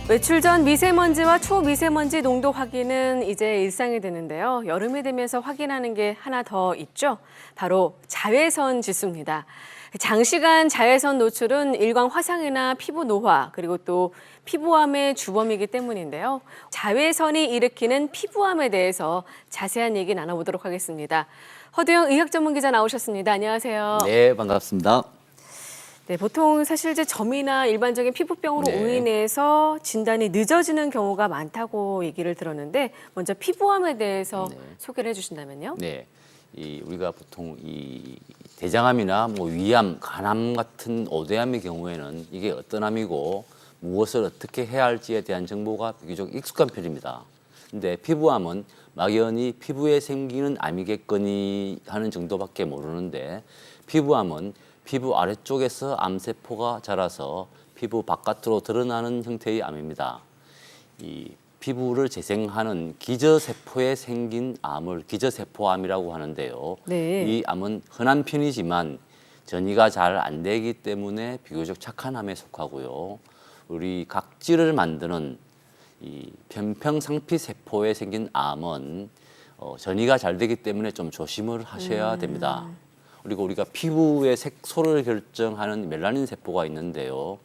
외출 전 미세먼지와 초미세먼지 농도 확인은 이제 일상이 되는데요. 여름이 되면서 확인하는 게 하나 더 있죠. 바로 자외선 지수입니다. 장시간 자외선 노출은 일광 화상이나 피부 노화, 그리고 또 피부암의 주범이기 때문인데요. 자외선이 일으키는 피부암에 대해서 자세한 얘기 나눠보도록 하겠습니다. 허두영 의학 전문 기자 나오셨습니다. 안녕하세요. 네, 반갑습니다. 네, 보통 사실 이제 점이나 일반적인 피부병으로 네. 인해서 진단이 늦어지는 경우가 많다고 얘기를 들었는데 먼저 피부암에 대해서 소개를 해주신다면요. 네, 우리가 보통 이 대장암이나 뭐 위암, 간암 같은 오대암의 경우에는 이게 어떤 암이고 무엇을 어떻게 해야 할지에 대한 정보가 비교적 익숙한 편입니다. 근데 피부암은 막연히 피부에 생기는 암이겠거니 하는 정도밖에 모르는데 피부암은 피부 아래쪽에서 암세포가 자라서 피부 바깥으로 드러나는 형태의 암입니다. 이 피부를 재생하는 기저세포에 생긴 암을 기저세포암이라고 하는데요. 네. 이 암은 흔한 편이지만 전이가 잘 안 되기 때문에 비교적 착한 암에 속하고요. 우리 각질을 만드는 이 편평상피세포에 생긴 암은 전이가 잘 되기 때문에 좀 조심을 하셔야 됩니다. 그리고 우리가 피부의 색소를 결정하는 멜라닌 세포가 있는데요.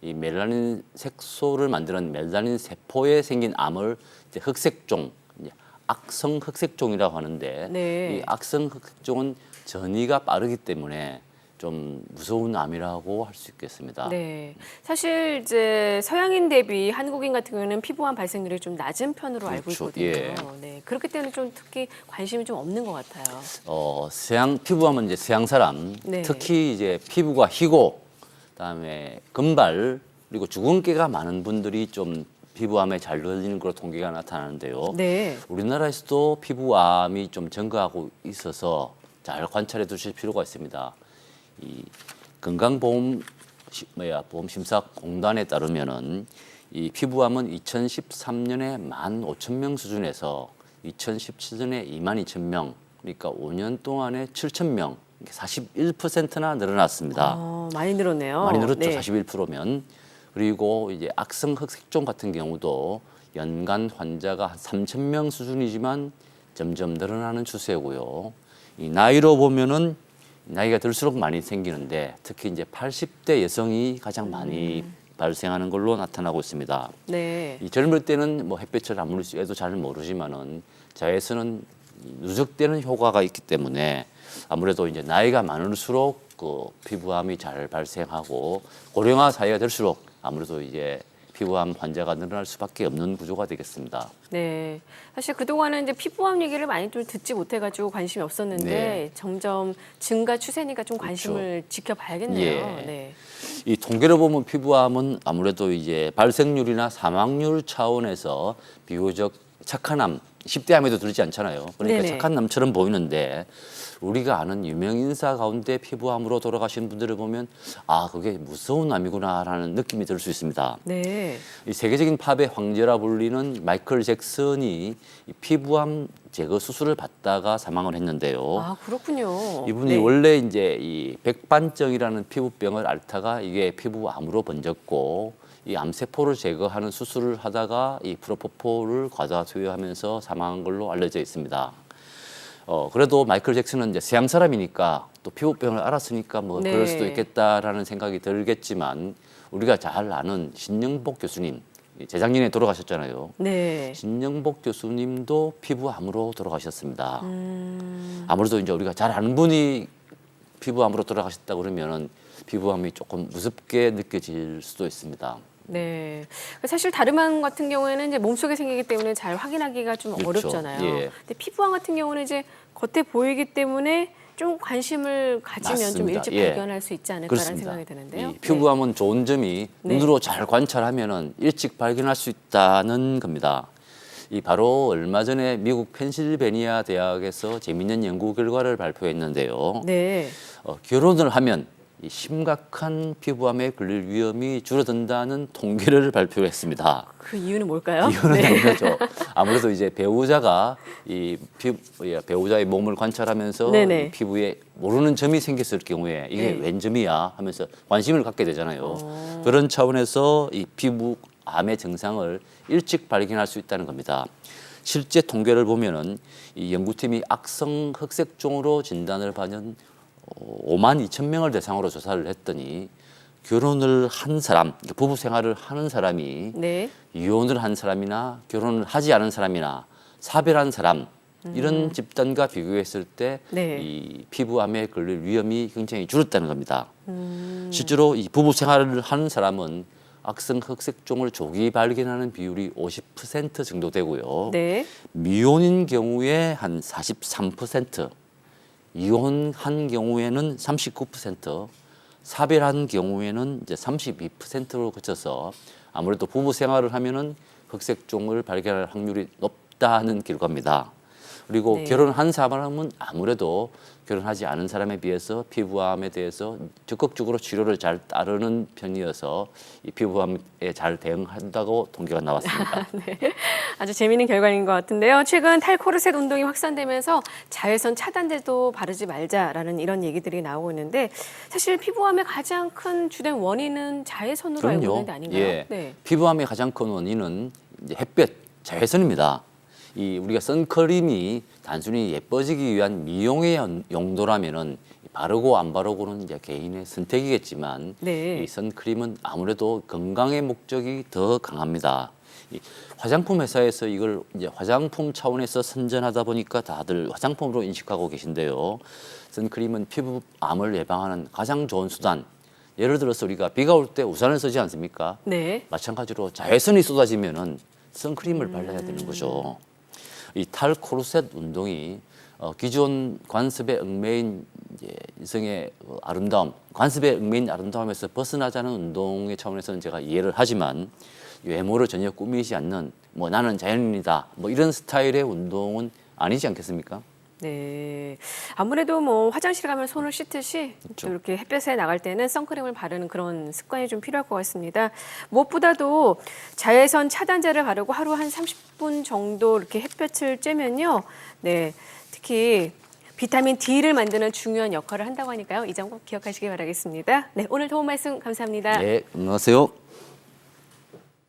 이 멜라닌 색소를 만드는 멜라닌 세포에 생긴 암을 이제 흑색종, 악성 흑색종이라고 하는데 네. 이 악성 흑색종은 전이가 빠르기 때문에 좀 무서운 암이라고 할 수 있겠습니다. 네. 사실 이제 서양인 대비 한국인 같은 경우는 피부암 발생률이 좀 낮은 편으로 알고 그렇죠. 있거든요. 예. 네. 그렇기 때문에 좀 특히 관심이 좀 없는 것 같아요. 서양 피부암은 이제 서양 사람, 네. 특히 이제 피부가 희고, 그다음에 금발 그리고 주근깨가 많은 분들이 좀 피부암에 잘 걸리는 걸로 통계가 나타나는데요. 네. 우리나라에서도 피부암이 좀 증가하고 있어서 잘 관찰해 두실 필요가 있습니다. 이 건강보험심사공단에 따르면은 이 피부암은 2013년에 15,000명 수준에서 2017년에 22,000명, 그러니까 5년 동안에 7,000명, 41%나 늘어났습니다. 많이 늘었네요. 많이 늘었죠, 네. 41%면. 그리고 이제 악성 흑색종 같은 경우도 연간 환자가 한 3,000명 수준이지만 점점 늘어나는 추세고요. 이 나이로 보면은 나이가 들수록 많이 생기는데 특히 이제 80대 여성이 가장 많이 발생하는 걸로 나타나고 있습니다. 네. 이 젊을 때는 뭐 햇볕을 아무리 쬐도 잘 모르지만은 자외선은 누적되는 효과가 있기 때문에 아무래도 이제 나이가 많을수록 그 피부암이 잘 발생하고 고령화 사회가 될수록 아무래도 이제 피부암 환자가 늘어날 수밖에 없는 구조가 되겠습니다. 네. 사실 그동안은 이제 피부암 얘기를 많이 좀 듣지 못해가지고 관심이 없었는데 네. 점점 증가 추세니까 좀 관심을 그렇죠. 지켜봐야겠네요. 예. 네. 이 통계로 보면 피부암은 아무래도 이제 발생률이나 사망률 차원에서 비교적 착한 암, 10대 암에도 들지 않잖아요. 그러니까 네네. 착한 암처럼 보이는데 우리가 아는 유명 인사 가운데 피부암으로 돌아가신 분들을 보면 아, 그게 무서운 암이구나라는 느낌이 들 수 있습니다. 네. 이 세계적인 팝의 황제라 불리는 마이클 잭슨이 이 피부암 제거 수술을 받다가 사망을 했는데요. 아, 그렇군요. 이분이 네. 원래 이제 이 백반증이라는 피부병을 앓다가 이게 피부암으로 번졌고 이 암세포를 제거하는 수술을 하다가 이 프로포폴을 과다 투여하면서 사망한 걸로 알려져 있습니다. 그래도 마이클 잭슨은 이제 서양 사람이니까 또 피부병을 앓았으니까 뭐 네. 그럴 수도 있겠다라는 생각이 들겠지만 우리가 잘 아는 신영복 교수님, 재작년에 돌아가셨잖아요. 네. 신영복 교수님도 피부암으로 돌아가셨습니다. 아무래도 이제 우리가 잘 아는 분이 피부암으로 돌아가셨다 그러면은 피부암이 조금 무섭게 느껴질 수도 있습니다. 네. 사실 다름암 같은 경우에는 이제 몸속에 생기기 때문에 잘 확인하기가 좀 그렇죠. 어렵잖아요. 예. 근데 피부암 같은 경우는 이제 겉에 보이기 때문에 좀 관심을 가지면 좀 맞습니다. 일찍 예. 발견할 수 있지 않을까라는 그렇습니다. 생각이 드는데요. 이 피부암은 좋은 점이 네. 눈으로 잘 관찰하면은 일찍 발견할 수 있다는 겁니다. 이 바로 얼마 전에 미국 펜실베니아 대학에서 재미있는 연구 결과를 발표했는데요. 네. 결혼을 하면 이 심각한 피부암에 걸릴 위험이 줄어든다는 통계를 발표했습니다. 그 이유는 뭘까요? 이유는 네. 당연하죠. 아무래도 이제 배우자가 배우자의 몸을 관찰하면서 네네. 이 피부에 모르는 점이 생겼을 경우에 이게 네. 웬 점이야 하면서 관심을 갖게 되잖아요. 그런 차원에서 이 피부 암의 증상을 일찍 발견할 수 있다는 겁니다. 실제 통계를 보면은 이 연구팀이 악성 흑색종으로 진단을 받은 5만 2천 명을 대상으로 조사를 했더니 결혼을 한 사람, 부부 생활을 하는 사람이 네. 이혼을 한 사람이나 결혼을 하지 않은 사람이나 사별한 사람 이런 집단과 비교했을 때 네. 이 피부암에 걸릴 위험이 굉장히 줄었다는 겁니다. 실제로 이 부부 생활을 하는 사람은 악성 흑색종을 조기 발견하는 비율이 50% 정도 되고요. 네. 미혼인 경우에 한 43%, 이혼한 경우에는 39%, 사별한 경우에는 이제 32%로 그쳐서 아무래도 부부 생활을 하면은 흑색종을 발견할 확률이 높다는 결과입니다. 그리고 네. 결혼한 사람은 아무래도 결혼하지 않은 사람에 비해서 피부암에 대해서 적극적으로 치료를 잘 따르는 편이어서 이 피부암에 잘 대응한다고 통계가 나왔습니다. 네. 아주 재미있는 결과인 것 같은데요. 최근 탈코르셋 운동이 확산되면서 자외선 차단제도 바르지 말자라는 이런 얘기들이 나오고 있는데 사실 피부암의 가장 큰 주된 원인은 자외선으로 알고 있는데 아닌가요? 예. 네. 피부암의 가장 큰 원인은 이제 햇볕, 자외선입니다. 이 우리가 선크림이 단순히 예뻐지기 위한 미용의 용도라면은 바르고 안 바르고는 이제 개인의 선택이겠지만 네. 이 선크림은 아무래도 건강의 목적이 더 강합니다. 이 화장품 회사에서 이걸 이제 화장품 차원에서 선전하다 보니까 다들 화장품으로 인식하고 계신데요. 선크림은 피부암을 예방하는 가장 좋은 수단. 예를 들어서 우리가 비가 올 때 우산을 쓰지 않습니까? 네. 마찬가지로 자외선이 쏟아지면은 선크림을 발라야 되는 거죠. 이 탈코르셋 운동이 기존 관습에 얽매인 이제 이성의 아름다움, 관습에 얽매인 아름다움에서 벗어나자는 운동의 차원에서는 제가 이해를 하지만 외모를 전혀 꾸미지 않는 뭐 나는 자연인이다 뭐 이런 스타일의 운동은 아니지 않겠습니까? 네. 아무래도 뭐 화장실 가면 손을 씻듯이 또 이렇게 햇볕에 나갈 때는 선크림을 바르는 그런 습관이 좀 필요할 것 같습니다. 무엇보다도 자외선 차단제를 바르고 하루 한 30분 정도 이렇게 햇볕을 쬐면요. 네. 특히 비타민 D를 만드는 중요한 역할을 한다고 하니까요. 이 점 꼭 기억하시기 바라겠습니다. 네. 오늘 도움 말씀 감사합니다. 네, 안녕하세요.